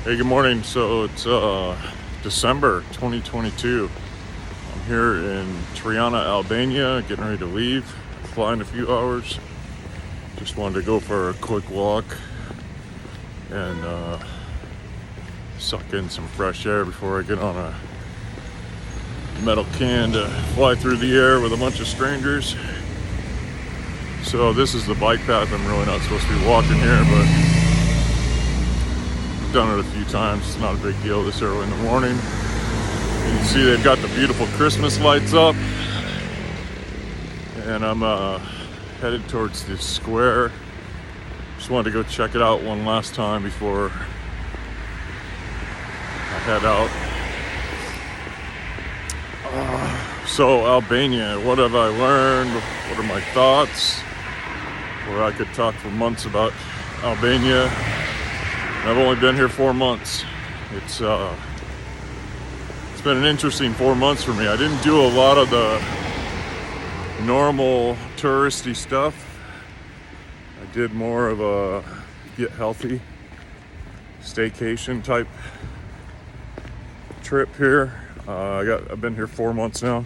Hey, good morning. So it's December 2022. I'm here in Tirana, Albania, getting ready to leave. Fly in a few hours. Just wanted to go for a quick walk and suck in some fresh air before I get on a metal can to fly through the air with a bunch of strangers. So this is the bike path. I'm really not supposed to be walking here, but I've done it a few times. It's not a big deal this early in the morning. You can see they've got the beautiful Christmas lights up, and I'm headed towards this square. Just wanted to go check it out one last time before I head out. So Albania, what have I learned? What are my thoughts? Where I could talk for months about Albania. I've only been here 4 months. It's been an interesting 4 months for me. I didn't do a lot of the normal touristy stuff. I did more of a get healthy staycation type trip here. I've been here 4 months now.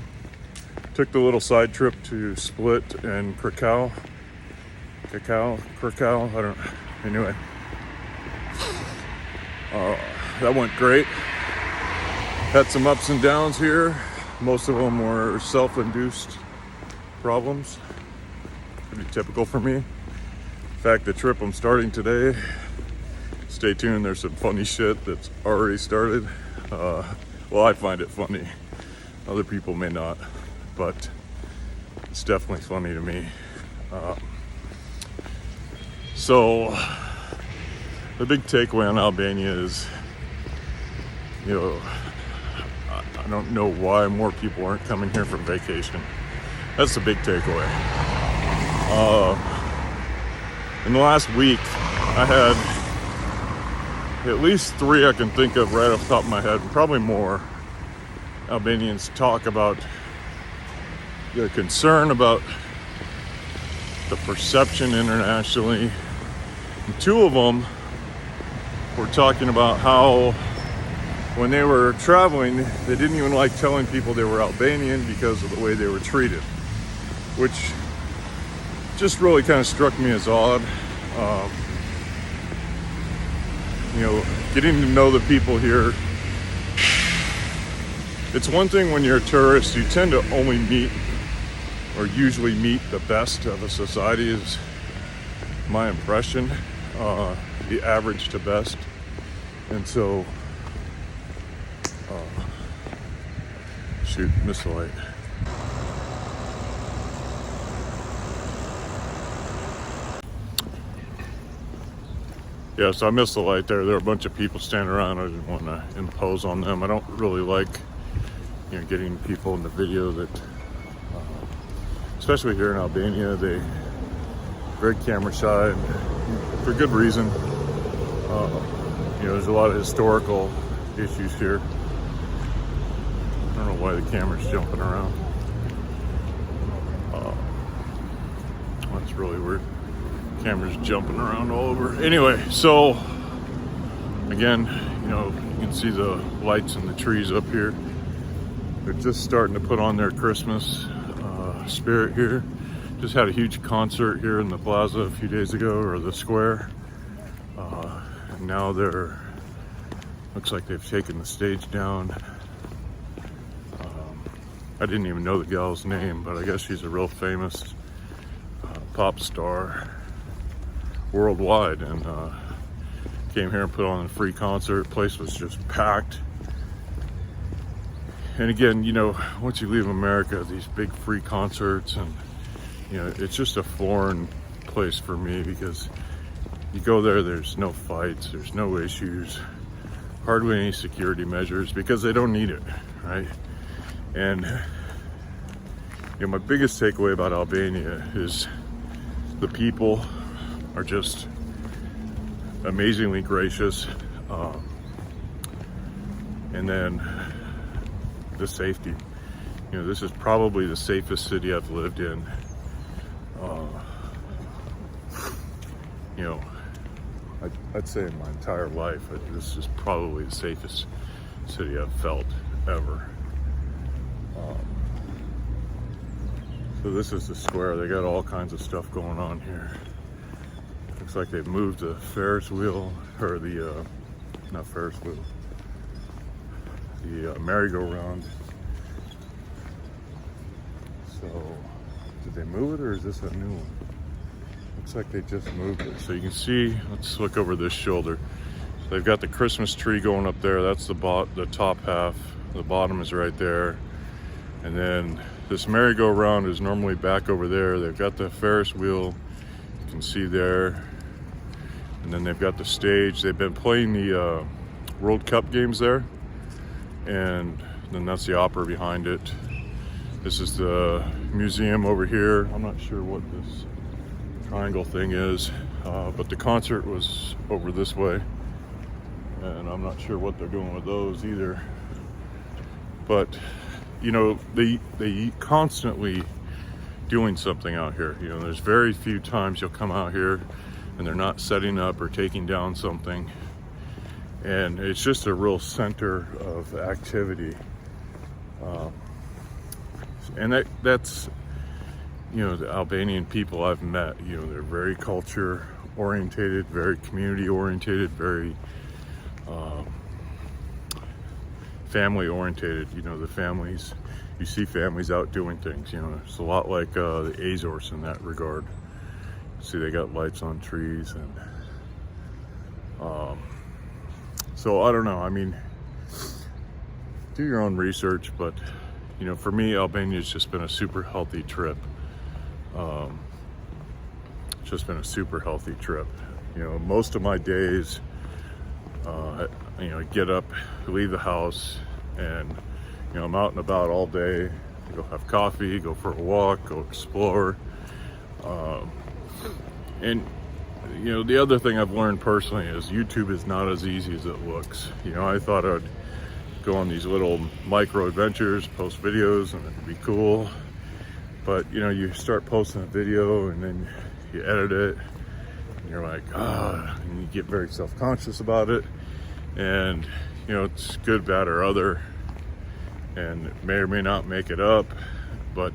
Took the little side trip to Split and Krakow. Anyway. That went great. Had some ups and downs here. Most of them were self-induced problems. Pretty typical for me. In fact, the trip I'm starting today, stay tuned, there's some funny shit that's already started. Well, I find it funny. Other people may not, but it's definitely funny to me. So the big takeaway on Albania is, I don't know why more people aren't coming here for vacation. That's the big takeaway. In the last week, I had at least 3 I can think of right off the top of my head, probably more, Albanians talk about their concern about the perception internationally. And 2 of them were talking about how when they were traveling, they didn't even like telling people they were Albanian because of the way they were treated, which just really kind of struck me as odd. Getting to know the people here. It's one thing when you're a tourist, you tend to only meet or usually meet the best of a society, is my impression, the average to best. And so, missed the light. Yeah, so I missed the light there. There were a bunch of people standing around. I didn't want to impose on them. I don't really like, getting people in the video that, especially here in Albania, they're very camera shy, and for good reason. There's a lot of historical issues here. I don't know why the camera's jumping around. That's really weird. Camera's jumping around all over. Anyway, so again, you can see the lights and the trees up here. They're just starting to put on their Christmas spirit here. Just had a huge concert here in the plaza a few days ago, or the square. And now looks like they've taken the stage down. I didn't even know the gal's name, but I guess she's a real famous pop star worldwide, and came here and put on a free concert. Place was just packed. And again, once you leave America, these big free concerts, and it's just a foreign place for me, because you go there, there's no fights, there's no issues, hardly any security measures, because they don't need it, right? And my biggest takeaway about Albania is the people are just amazingly gracious, and then the safety. This is probably the safest city I've lived in. I'd say in my entire life, this is probably the safest city I've felt ever. So this is the square. They got all kinds of stuff going on here. Looks like they've moved the Ferris wheel, or the, not Ferris wheel, the merry-go-round. So, did they move it, or is this a new one? Looks like they just moved it. So you can see, let's look over this shoulder. They've got the Christmas tree going up there. That's the top half. The bottom is right there. And then this merry-go-round is normally back over there. They've got the Ferris wheel, you can see there. And then they've got the stage. They've been playing the World Cup games there. And then that's the opera behind it. This is the museum over here. I'm not sure what this triangle thing is, but the concert was over this way. And I'm not sure what they're doing with those either. But, you know, they constantly doing something out here. You know, there's very few times you'll come out here and they're not setting up or taking down something. And it's just a real center of activity. And that's, you know, the Albanian people I've met, you know, they're very culture orientated, very community orientated, very family orientated. You know, the families, you see families out doing things, you know, it's a lot like the Azores in that regard. See, they got lights on trees, and so I don't know, I mean, do your own research, but you know, for me, Albania's just been a super healthy trip. It's just been a super healthy trip. You know, most of my days, you know, get up, leave the house, and you know, I'm out and about all day. Go have coffee, go for a walk, go explore. And you know, the other thing I've learned personally is YouTube is not as easy as it looks. You know, I thought I'd go on these little micro adventures, post videos, and it'd be cool. But you know, you start posting a video and then you edit it, and you're like, and you get very self-conscious about it. And you know, it's good, bad, or other, and it may or may not make it up. But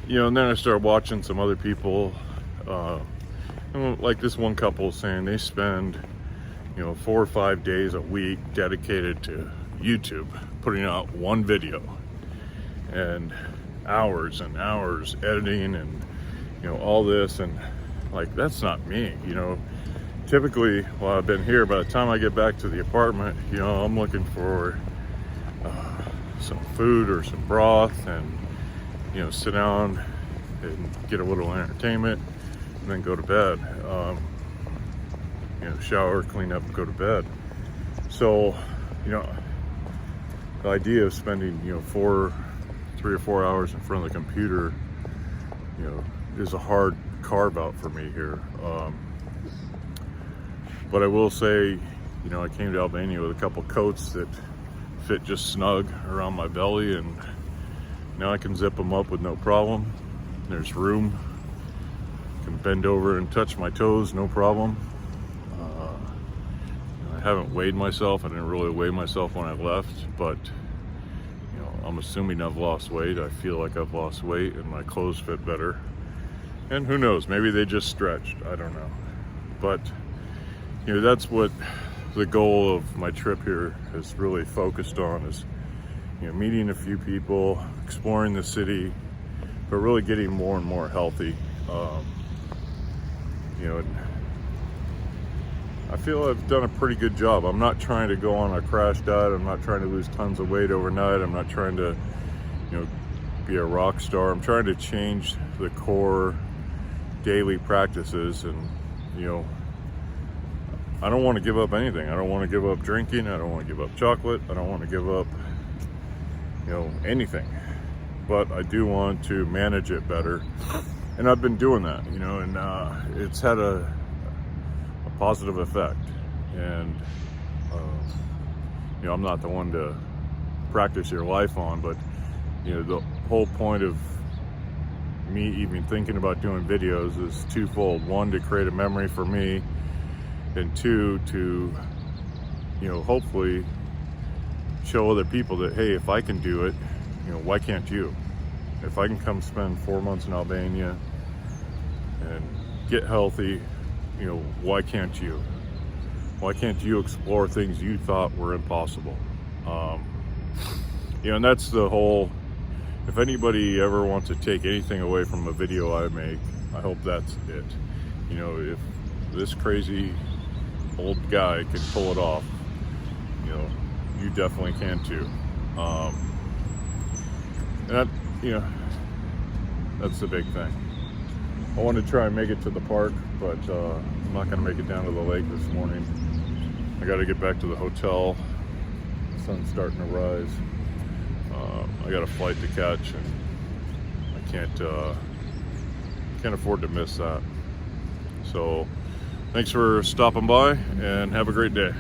you know, and then I started watching some other people, like this one couple saying they spend, you know, 4 or 5 days a week dedicated to YouTube, putting out one video, and hours and hours editing, and you know, all this. And like, that's not me. You know, typically while I've been here, by the time I get back to the apartment, you know, I'm looking for some food or some broth, and you know, sit down and get a little entertainment, and then go to bed. You know, shower, clean up, and go to bed. So, you know, the idea of spending, you know, 3 or 4 hours in front of the computer, you know, is a hard carve out for me here. But I will say, you know, I came to Albania with a couple coats that fit just snug around my belly, and now I can zip them up with no problem. There's room. I can bend over and touch my toes, no problem. I haven't weighed myself. I didn't really weigh myself when I left, but you know, I'm assuming I've lost weight. I feel like I've lost weight, and my clothes fit better. And who knows, maybe they just stretched, I don't know. But you know, that's what the goal of my trip here is really focused on, is, you know, meeting a few people, exploring the city, but really getting more and more healthy. You know, I feel I've done a pretty good job. I'm not trying to go on a crash diet. I'm not trying to lose tons of weight overnight. I'm not trying to, you know, be a rock star. I'm trying to change the core daily practices, and you know, I don't want to give up anything. I don't want to give up drinking. I don't want to give up chocolate. I don't want to give up, you know, anything. But I do want to manage it better. And I've been doing that, you know, and it's had a positive effect. And, you know, I'm not the one to practice your life on, but, you know, the whole point of me even thinking about doing videos is twofold. One, to create a memory for me, and two, to, hopefully show other people that, hey, if I can do it, why can't you? If I can come spend 4 months in Albania and get healthy, why can't you? Why can't you explore things you thought were impossible? And that's the whole, if anybody ever wants to take anything away from a video I make, I hope that's it. If this crazy old guy can pull it off, you definitely can too. And that, that's the big thing. I wanted to try and make it to the park, but I'm not gonna make it down to the lake this morning. I gotta get back to the hotel. The sun's starting to rise. I got a flight to catch, and I can't afford to miss that. So thanks for stopping by, and have a great day.